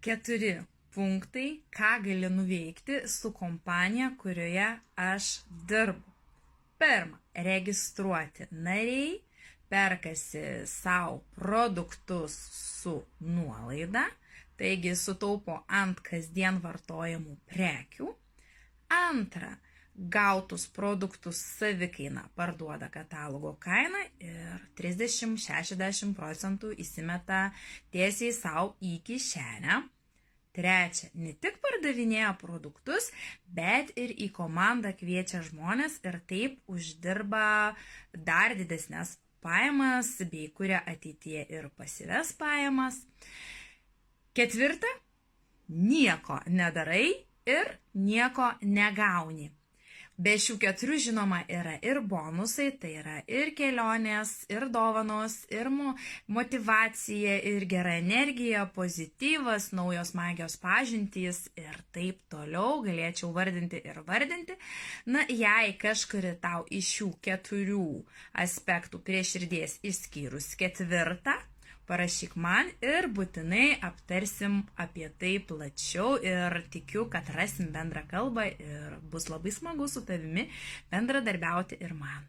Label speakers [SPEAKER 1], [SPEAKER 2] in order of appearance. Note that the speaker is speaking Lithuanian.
[SPEAKER 1] 4 punktai, ką gali nuveikti su kompanija, kurioje aš dirbu. Pirma, registruoti nariai, perkasi savo produktus su nuolaida, taigi sutaupo ant kasdien vartojamų prekių. Antra, gautus produktus savikaina parduoda katalogo kainą ir 30–60% įsimeta tiesiai savo į kišenę. Trečia, ne tik pardavinėja produktus, bet ir į komandą kviečia žmonės ir taip uždirba dar didesnės pajamas bei kuria ateityje ir pasyvias pajamas. Ketvirta, nieko nedarai ir nieko negauni. Be šių 4 žinoma yra ir bonusai, tai yra ir kelionės, ir dovanos, ir motyvacija, ir gera energija, pozityvas, naujos magijos pažintys ir taip toliau galėčiau vardinti ir vardinti. Na, jei kažkuri tau iš šių 4 aspektų prie širdies išskyrus 4, parašyk man ir būtinai aptarsim apie tai plačiau ir tikiu, kad rasim bendrą kalbą ir bus labai smagu su tavimi bendradarbiauti ir man.